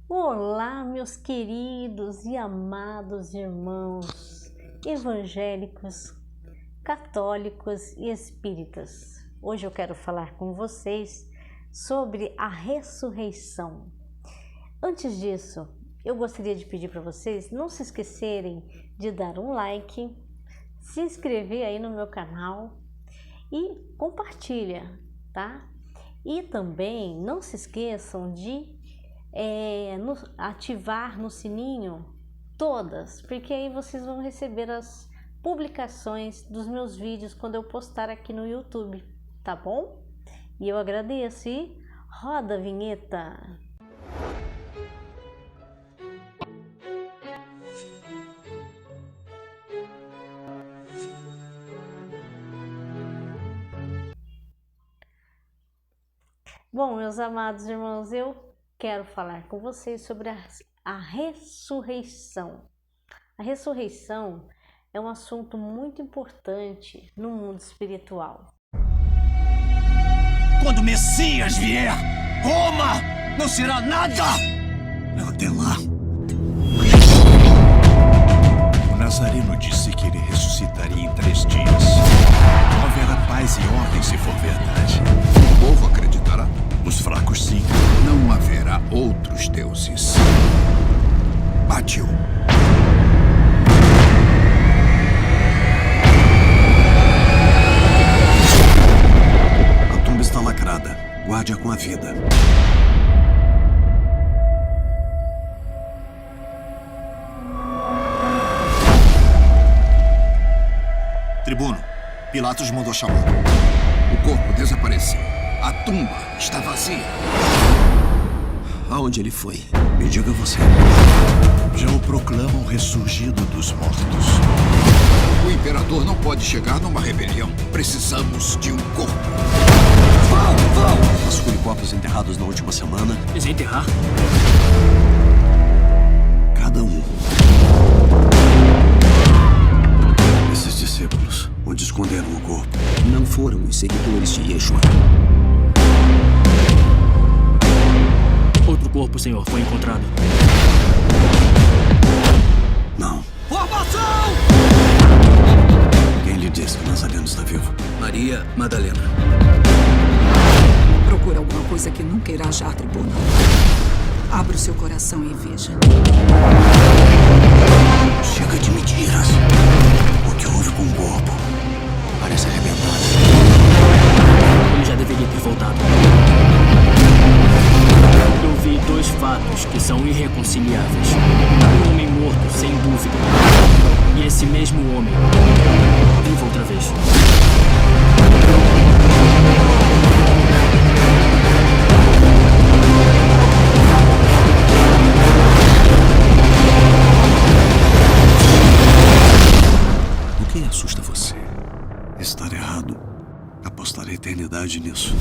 Olá, meus queridos e amados irmãos evangélicos, católicos e espíritas. Hoje eu quero falar com vocês sobre a ressurreição. Antes disso, eu gostaria de pedir para vocês não se esquecerem de dar um like, se inscrever aí no meu canal e compartilha, tá? E também não se esqueçam de ativar no sininho todas, porque aí vocês vão receber as publicações dos meus vídeos quando eu postar aqui no YouTube, tá bom? E eu agradeço e roda a vinheta! Bom, meus amados irmãos, eu quero falar com vocês sobre a ressurreição. A ressurreição é um assunto muito importante no mundo espiritual. Quando o Messias vier, Roma não será nada! Até lá. O Nazareno disse que ele ressuscitaria em 3 dias. Não haverá paz e ordem se for verdade. O povo acreditará? Os fracos, sim. Não haverá outros deuses. Bate-o. A tumba está lacrada. Guarde-a com a vida. Tribuno, Pilatos mandou chamar. O corpo desapareceu. A tumba está vazia. Aonde ele foi? Me diga você. Já o proclamam ressurgido dos mortos. O imperador não pode chegar numa rebelião. Precisamos de um corpo. Vão! Vasculhe corpos enterrados na última semana. Desenterrar? Cada um. Esses discípulos, onde esconderam o corpo? Não foram os seguidores de Yeshua. Outro corpo, senhor, foi encontrado. Não. Formação! Quem lhe disse que o Nazareno está vivo? Maria Madalena. Procura alguma coisa que nunca irá achar, tribuno. Abra o seu coração e veja. Chega de mentiras. O que houve com o corpo? Parece arrebentado. Ele já deveria ter voltado. Eu vi 2 fatos que são irreconciliáveis. Um homem morto, sem dúvida. E esse mesmo homem vivo outra vez. O que assusta você? Estar errado. Apostar a eternidade nisso.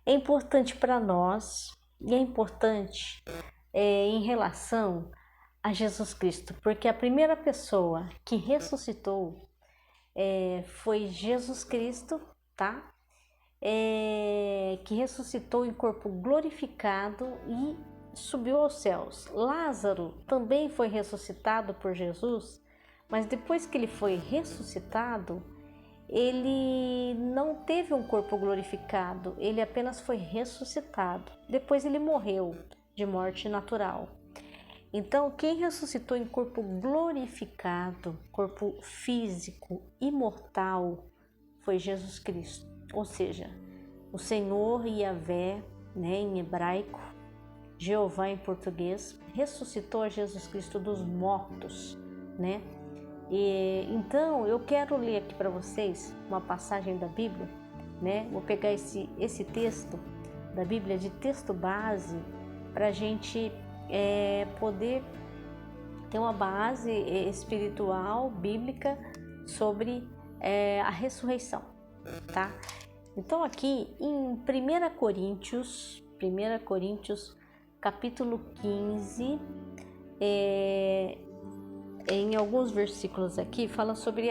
É importante para nós e é importante em relação a Jesus Cristo, porque a primeira pessoa que ressuscitou foi Jesus Cristo, tá? Que ressuscitou em corpo glorificado e subiu aos céus. Lázaro também foi ressuscitado por Jesus, mas depois que ele foi ressuscitado, ele não teve um corpo glorificado, ele apenas foi ressuscitado. Depois ele morreu de morte natural. Então, quem ressuscitou em corpo glorificado, corpo físico, imortal, foi Jesus Cristo. Ou seja, o Senhor Yahvé, em hebraico, Jeová em português, ressuscitou a Jesus Cristo dos mortos, Então, eu quero ler aqui para vocês uma passagem da Bíblia, Vou pegar esse texto da Bíblia de texto base para a gente poder ter uma base espiritual, bíblica, sobre a ressurreição, tá? Então, aqui em 1 Coríntios, capítulo 15, em alguns versículos aqui, fala sobre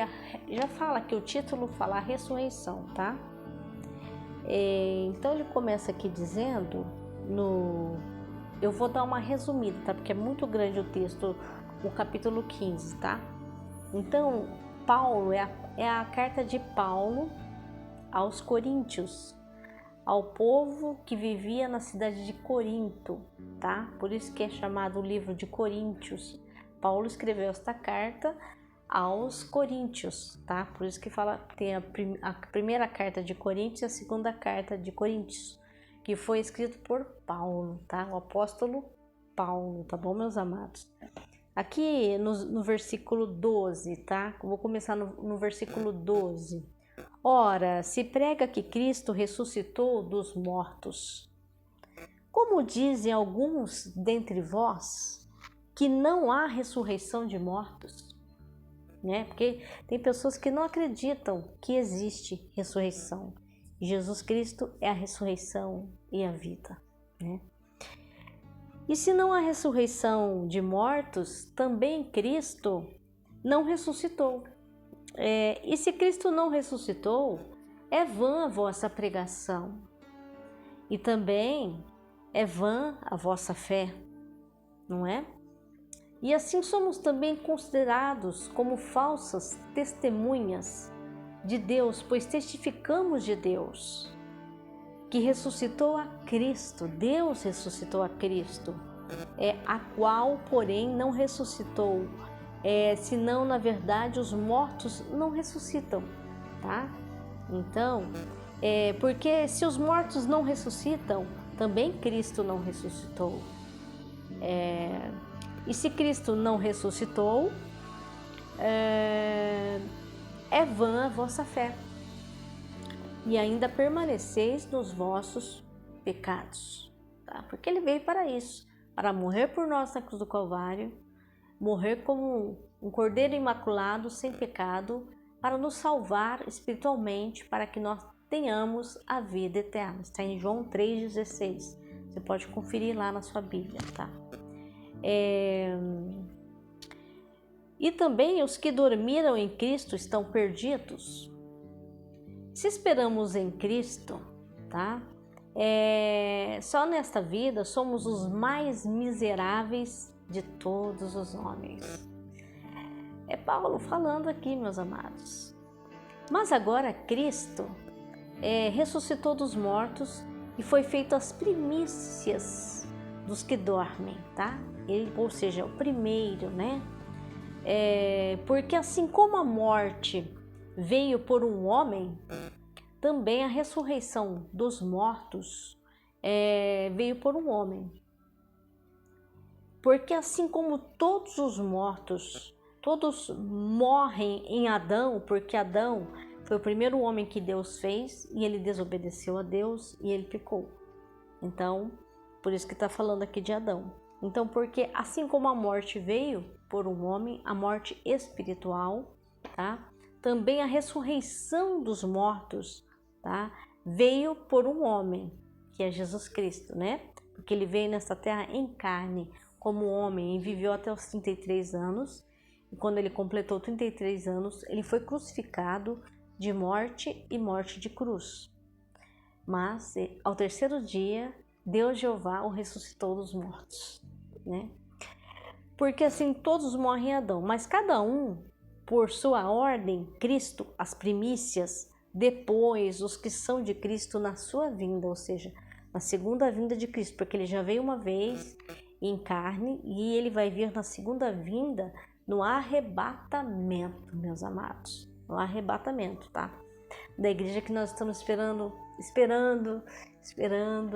já fala que o título fala a ressurreição, tá? Então ele começa aqui dizendo, eu vou dar uma resumida, tá? Porque é muito grande o texto, o capítulo 15, tá? Então, Paulo é a carta de Paulo aos Coríntios, ao povo que vivia na cidade de Corinto, tá? Por isso que é chamado o livro de Coríntios. Paulo escreveu esta carta aos Coríntios, tá? Por isso que fala, tem a primeira carta de Coríntios e a segunda carta de Coríntios, que foi escrito por Paulo, tá? O apóstolo Paulo, tá bom, meus amados? Aqui no versículo 12, tá? Vou começar no versículo 12. Ora, se prega que Cristo ressuscitou dos mortos, como dizem alguns dentre vós, que não há ressurreição de mortos, né? Porque tem pessoas que não acreditam que existe ressurreição. Jesus Cristo é a ressurreição e a vida, né? E se não há ressurreição de mortos, também Cristo não ressuscitou. E se Cristo não ressuscitou, é vã a vossa pregação, e também é vã a vossa fé, não é? E assim somos também considerados como falsas testemunhas de Deus, pois testificamos de Deus, que ressuscitou a Cristo. Deus ressuscitou a Cristo, a qual, porém, não ressuscitou, senão, na verdade, os mortos não ressuscitam, tá? Então, porque se os mortos não ressuscitam, também Cristo não ressuscitou. E se Cristo não ressuscitou, é vã a vossa fé, e ainda permaneceis nos vossos pecados, tá? Porque Ele veio para isso, para morrer por nós na cruz do Calvário, morrer como um cordeiro imaculado, sem pecado, para nos salvar espiritualmente, para que nós tenhamos a vida eterna. Está em João 3,16. Você pode conferir lá na sua Bíblia, tá? E também os que dormiram em Cristo estão perdidos. Se esperamos em Cristo, tá? Só nesta vida somos os mais miseráveis de todos os homens. É Paulo falando aqui, meus amados. Mas agora Cristo ressuscitou dos mortos e foi feito as primícias dos que dormem, tá? Ou seja, o primeiro, né? Porque assim como a morte veio por um homem, também a ressurreição dos mortos veio por um homem. Porque assim como todos os mortos, todos morrem em Adão, porque Adão foi o primeiro homem que Deus fez e ele desobedeceu a Deus e ele pecou. Então, por isso que está falando aqui de Adão. Então, porque assim como a morte veio por um homem, a morte espiritual, tá? Também a ressurreição dos mortos, tá? Veio por um homem, que é Jesus Cristo, né? Porque ele veio nesta terra em carne como homem e viveu até os 33 anos. E quando ele completou 33 anos, ele foi crucificado de morte e morte de cruz. Mas ao terceiro dia, Deus Jeová o ressuscitou dos mortos, né? Porque assim todos morrem em Adão, mas cada um por sua ordem, Cristo, as primícias, depois os que são de Cristo na sua vinda, ou seja, na segunda vinda de Cristo, porque ele já veio uma vez em carne e ele vai vir na segunda vinda no arrebatamento, meus amados, no arrebatamento, tá? Da igreja que nós estamos esperando,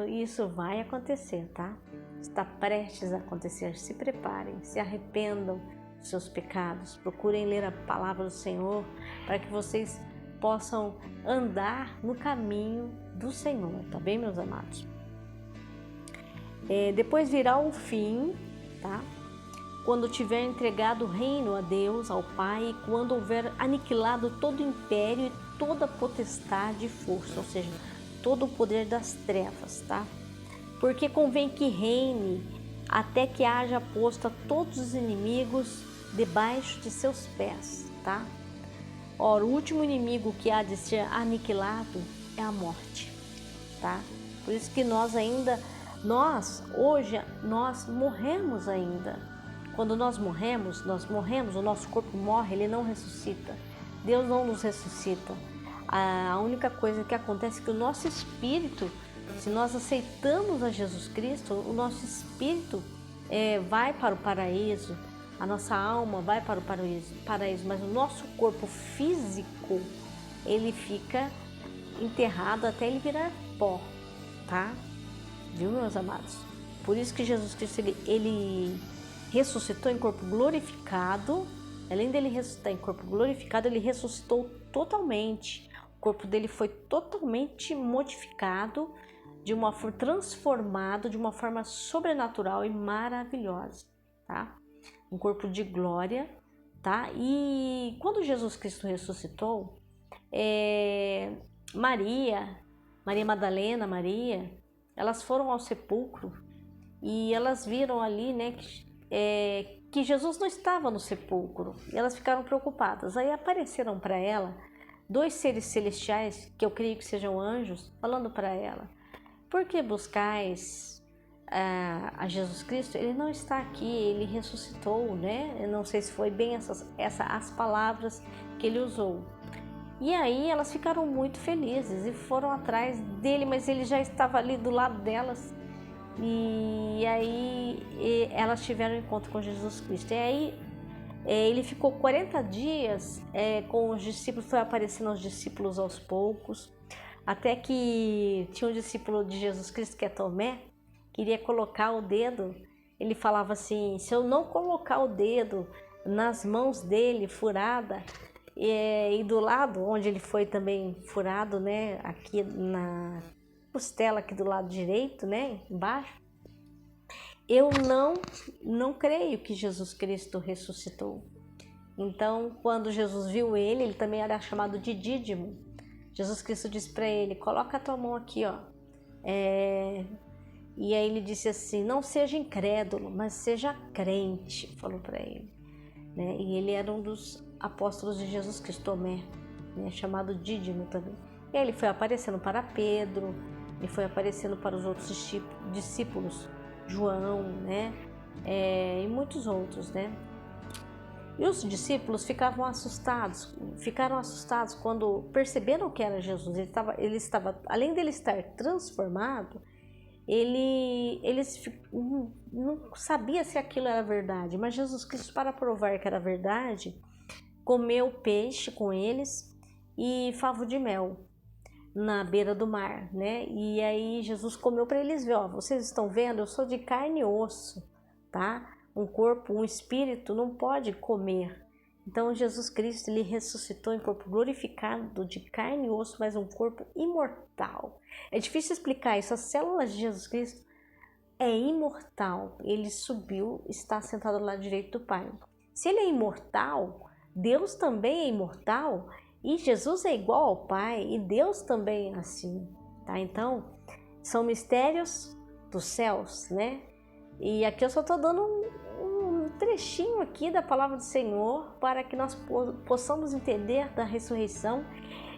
e isso vai acontecer, tá? Está prestes a acontecer. Se preparem, se arrependam dos seus pecados, procurem ler a palavra do Senhor para que vocês possam andar no caminho do Senhor, tá bem, meus amados? Depois virá o fim, tá? Quando tiver entregado o reino a Deus, ao Pai, e quando houver aniquilado todo o império e toda a potestade e força, ou seja, todo o poder das trevas, tá? Porque convém que reine até que haja posto a todos os inimigos debaixo de seus pés, tá? Ora, o último inimigo que há de ser aniquilado é a morte. tá? Por isso que nós hoje morremos ainda. Quando nós morremos, o nosso corpo morre, ele não ressuscita. Deus não nos ressuscita. A única coisa que acontece é que o nosso espírito, se nós aceitamos a Jesus Cristo, o nosso espírito vai para o paraíso, a nossa alma vai para o paraíso, mas o nosso corpo físico, ele fica enterrado até ele virar pó, tá? Viu, meus amados? Por isso que Jesus Cristo, ele ressuscitou em corpo glorificado. Além dele ressuscitar em corpo glorificado, ele ressuscitou totalmente. O corpo dele foi totalmente modificado, transformado de uma forma sobrenatural e maravilhosa, tá? Um corpo de glória, tá? E quando Jesus Cristo ressuscitou, Maria Madalena, elas foram ao sepulcro e elas viram ali, né, que Jesus não estava no sepulcro. E elas ficaram preocupadas. Aí apareceram para ela 2 seres celestiais, que eu creio que sejam anjos, falando para ela: por que buscais a Jesus Cristo? Ele não está aqui, ele ressuscitou, né? Eu não sei se foi bem as palavras que ele usou. E aí elas ficaram muito felizes e foram atrás dele, mas ele já estava ali do lado delas. E aí elas tiveram um encontro com Jesus Cristo. E aí ele ficou 40 dias com os discípulos, foi aparecendo aos discípulos aos poucos, até que tinha um discípulo de Jesus Cristo, que é Tomé, queria colocar o dedo. Ele falava assim: se eu não colocar o dedo nas mãos dele furada, e do lado onde ele foi também furado, né, aqui na costela, aqui do lado direito, né, embaixo, eu não creio que Jesus Cristo ressuscitou. Então, quando Jesus viu ele também era chamado de Dídimo. Jesus Cristo disse para ele: coloca a tua mão aqui, ó. E aí ele disse assim: não seja incrédulo, mas seja crente, falou para ele, né? E ele era um dos apóstolos de Jesus Cristo, Tomé, né, chamado Dídimo também. E aí ele foi aparecendo para Pedro, ele foi aparecendo para os outros discípulos, João, né, e muitos outros, né. E os discípulos ficaram assustados quando perceberam que era Jesus. Ele estava, além dele estar transformado, eles não sabiam se aquilo era verdade, mas Jesus Cristo, para provar que era verdade, comeu peixe com eles e favo de mel na beira do mar, né? E aí Jesus comeu para eles ver: ó, vocês estão vendo, eu sou de carne e osso, tá? Um corpo, um espírito não pode comer. Então Jesus Cristo, ele ressuscitou em corpo glorificado de carne e osso, mas um corpo imortal. É difícil explicar isso. As células de Jesus Cristo é imortal. Ele subiu, está sentado ao lado direito do Pai. Se ele é imortal, Deus também é imortal, e Jesus é igual ao Pai, e Deus também é assim, tá? Então, são mistérios dos céus, né? E aqui eu só estou dando um trechinho aqui da palavra do Senhor para que nós possamos entender da ressurreição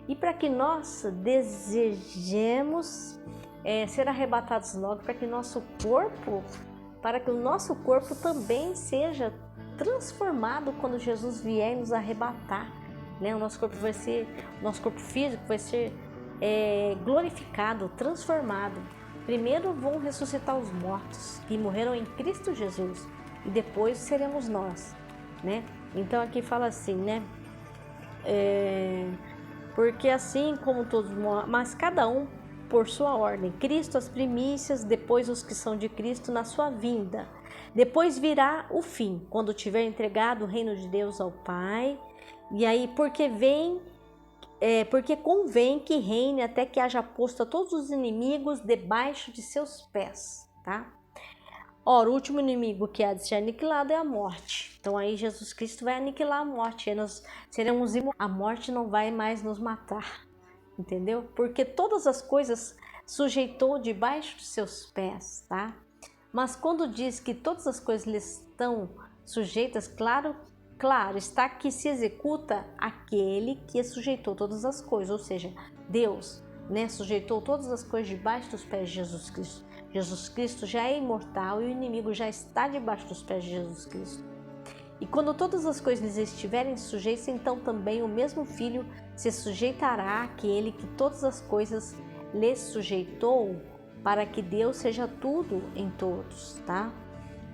e para que nós desejemos ser arrebatados logo, para que o nosso corpo também seja transformado quando Jesus vier nos arrebatar, né? O nosso corpo físico vai ser glorificado, transformado. Primeiro vão ressuscitar os mortos que morreram em Cristo Jesus e depois seremos nós, né? Então aqui fala assim, né? Porque assim como todos morrem, mas cada um por sua ordem. Cristo as primícias, depois os que são de Cristo na sua vinda. Depois virá o fim, quando tiver entregado o reino de Deus ao Pai. E aí, porque convém que reine até que haja posto a todos os inimigos debaixo de seus pés, tá? Ora, o último inimigo que há de ser aniquilado é a morte. Então aí Jesus Cristo vai aniquilar a morte. Aí nós seremos a morte não vai mais nos matar, entendeu? Porque todas as coisas sujeitou debaixo de seus pés, tá? Mas quando diz que todas as coisas lhe estão sujeitas, claro está que se executa aquele que sujeitou todas as coisas, ou seja, Deus. né? Sujeitou todas as coisas debaixo dos pés de Jesus Cristo. Jesus Cristo já é imortal e o inimigo já está debaixo dos pés de Jesus Cristo. E quando todas as coisas estiverem sujeitas, então também o mesmo Filho se sujeitará àquele que todas as coisas lhe sujeitou, para que Deus seja tudo em todos, tá?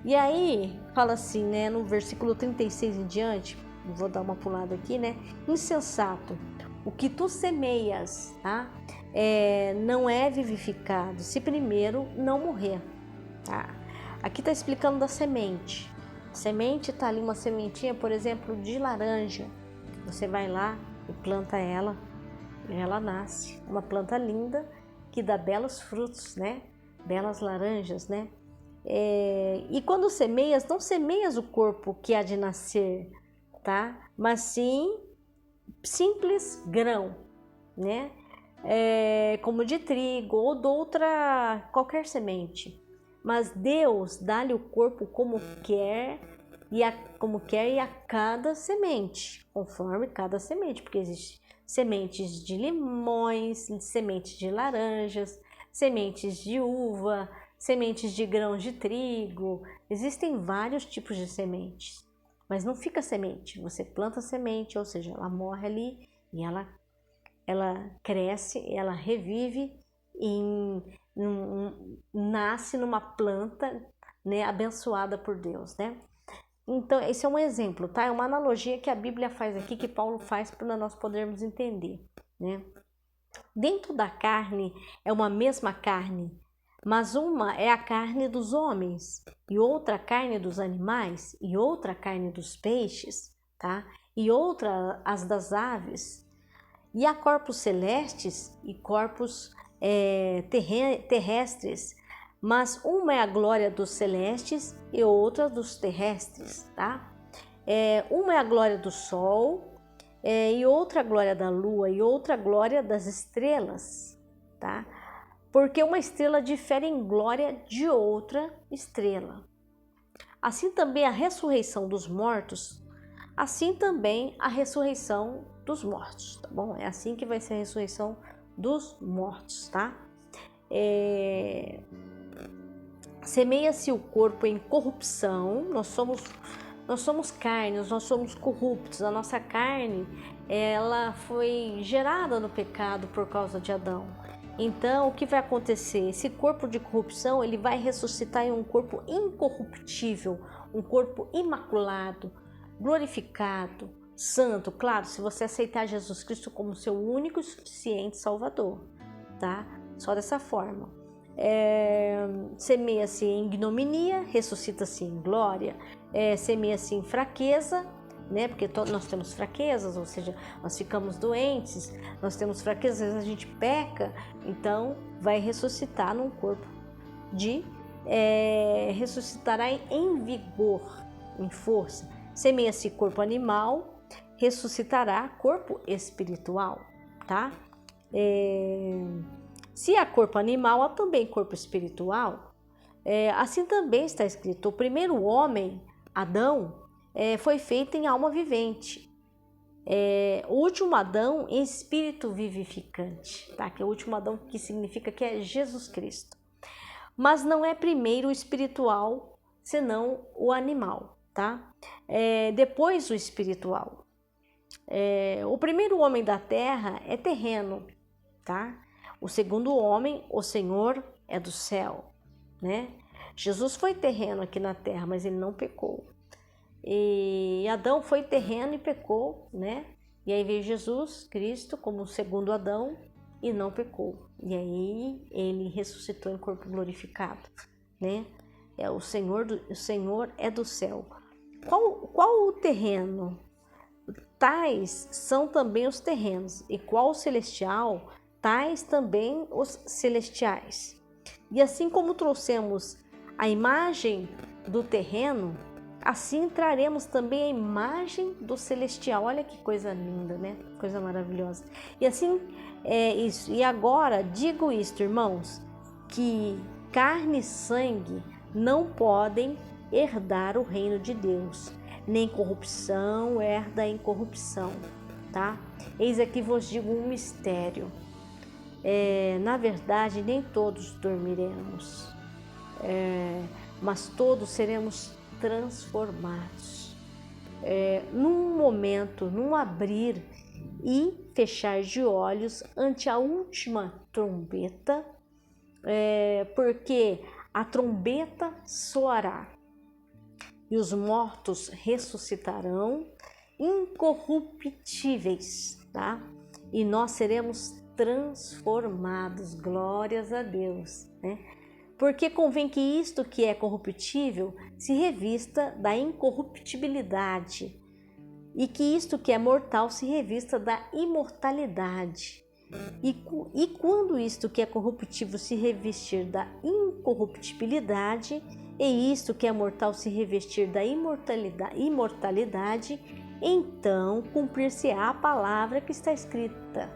E aí, fala assim, né, no versículo 36 em diante, vou dar uma pulada aqui, né? Insensato, o que tu semeias, tá? Não é vivificado, se primeiro não morrer, tá? Aqui tá explicando da semente. Semente tá ali uma sementinha, por exemplo, de laranja. Você vai lá e planta ela, e ela nasce. Uma planta linda que dá belos frutos, né? Belas laranjas, né? E quando semeias, não semeias o corpo que há de nascer, tá? Mas sim simples grão, né? Como de trigo ou de outra qualquer semente. Mas Deus dá-lhe o corpo como quer e a cada semente, conforme cada semente, porque existe sementes de limões, sementes de laranjas, sementes de uva, sementes de grãos de trigo. Existem vários tipos de sementes, mas não fica semente. Você planta a semente, ou seja, ela morre ali e ela cresce, ela revive e nasce numa planta, né, abençoada por Deus, né? Então, esse é um exemplo, tá? É uma analogia que a Bíblia faz aqui, que Paulo faz para nós podermos entender, né? Dentro da carne é uma mesma carne, mas uma é a carne dos homens, e outra a carne dos animais, e outra a carne dos peixes, tá? E outra as das aves. E há corpos celestes e corpos terrestres, mas uma é a glória dos celestes e outra dos terrestres, tá? Uma é a glória do sol, e outra a glória da lua, e outra a glória das estrelas, tá? Porque uma estrela difere em glória de outra estrela. Assim também a ressurreição dos mortos, assim também a ressurreição dos mortos, tá bom? É assim que vai ser a ressurreição dos mortos, tá? Semeia-se o corpo em corrupção, nós somos carnes, nós somos corruptos, a nossa carne, ela foi gerada no pecado por causa de Adão. Então, o que vai acontecer? Esse corpo de corrupção, ele vai ressuscitar em um corpo incorruptível, um corpo imaculado, glorificado, santo, claro, se você aceitar Jesus Cristo como seu único e suficiente Salvador, tá? Só dessa forma. Semeia-se em ignominia, ressuscita-se em glória. Semeia-se em fraqueza, né? Porque nós temos fraquezas, ou seja, nós ficamos doentes, nós temos fraquezas, às vezes a gente peca, então vai ressuscitar num corpo ressuscitará em vigor, em força. Semeia-se corpo animal, ressuscitará corpo espiritual, tá? Se há corpo animal, há também corpo espiritual. Assim também está escrito: o primeiro homem, Adão, foi feito em alma vivente. O último Adão em espírito vivificante, tá? Que é o último Adão, que significa que é Jesus Cristo. Mas não é primeiro o espiritual, senão o animal, tá? Depois o espiritual. O primeiro homem da terra é terreno, tá? O segundo homem, o Senhor, é do céu, né? Jesus foi terreno aqui na terra, mas ele não pecou. E Adão foi terreno e pecou, né? E aí veio Jesus Cristo como o segundo Adão e não pecou. E aí ele ressuscitou em corpo glorificado, né? O Senhor é do céu. Qual o terreno? Tais são também os terrenos. E qual o celestial? Tais também os celestiais. E assim como trouxemos a imagem do terreno, assim traremos também a imagem do celestial. Olha que coisa linda, né? Coisa maravilhosa. E assim é isso. E agora digo isto, irmãos, que carne e sangue não podem herdar o reino de Deus, nem corrupção herda incorrupção, tá? Eis aqui vos digo um mistério. Na verdade, nem todos dormiremos, mas todos seremos transformados. Num momento, num abrir e fechar de olhos ante a última trombeta, porque a trombeta soará e os mortos ressuscitarão incorruptíveis, tá? E nós seremos transformados, glórias a Deus, né? Porque convém que isto que é corruptível se revista da incorruptibilidade e que isto que é mortal se revista da imortalidade. E quando isto que é corruptível se revestir da incorruptibilidade e isto que é mortal se revestir da imortalidade, então cumprir-se-á a palavra que está escrita: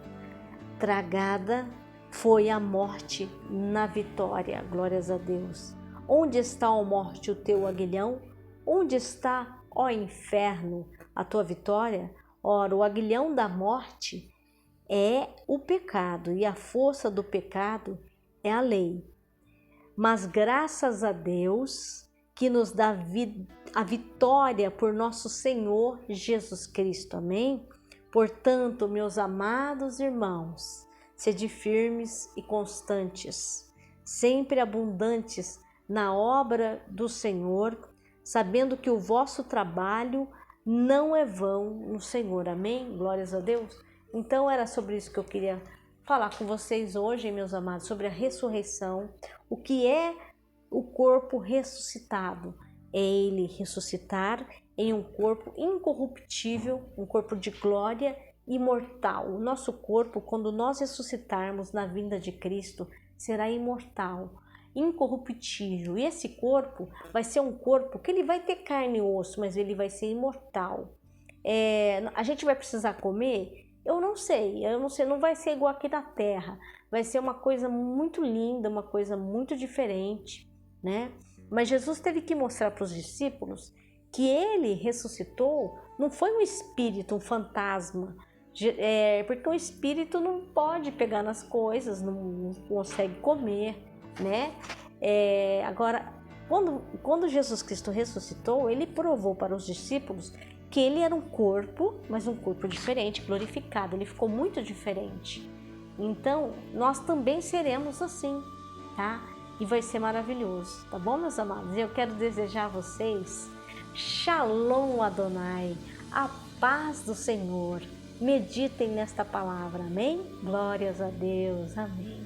tragada foi a morte na vitória. Glórias a Deus. Onde está, ó morte, o teu aguilhão? Onde está, ó inferno, a tua vitória? Ora, o aguilhão da morte é o pecado e a força do pecado é a lei. Mas graças a Deus que nos dá a vitória por nosso Senhor Jesus Cristo. Amém? Portanto, meus amados irmãos, sede firmes e constantes, sempre abundantes na obra do Senhor, sabendo que o vosso trabalho não é vão no Senhor. Amém? Glórias a Deus. Então era sobre isso que eu queria falar com vocês hoje, meus amados, sobre a ressurreição. O que é o corpo ressuscitado? É ele ressuscitar em um corpo incorruptível, um corpo de glória imortal. O nosso corpo, quando nós ressuscitarmos na vinda de Cristo, será imortal, incorruptível. E esse corpo vai ser um corpo que ele vai ter carne e osso, mas ele vai ser imortal. A gente vai precisar comer? Eu não sei, não vai ser igual aqui na Terra. Vai ser uma coisa muito linda, uma coisa muito diferente, né? Mas Jesus teve que mostrar para os discípulos que ele ressuscitou, não foi um espírito, um fantasma, porque o espírito não pode pegar nas coisas, não consegue comer, né? Agora, quando Jesus Cristo ressuscitou, ele provou para os discípulos que ele era um corpo, mas um corpo diferente, glorificado. Ele ficou muito diferente. Então, nós também seremos assim, tá? E vai ser maravilhoso, tá bom, meus amados? Eu quero desejar a vocês Shalom Adonai, a paz do Senhor. Meditem nesta palavra, amém? Glórias a Deus, amém.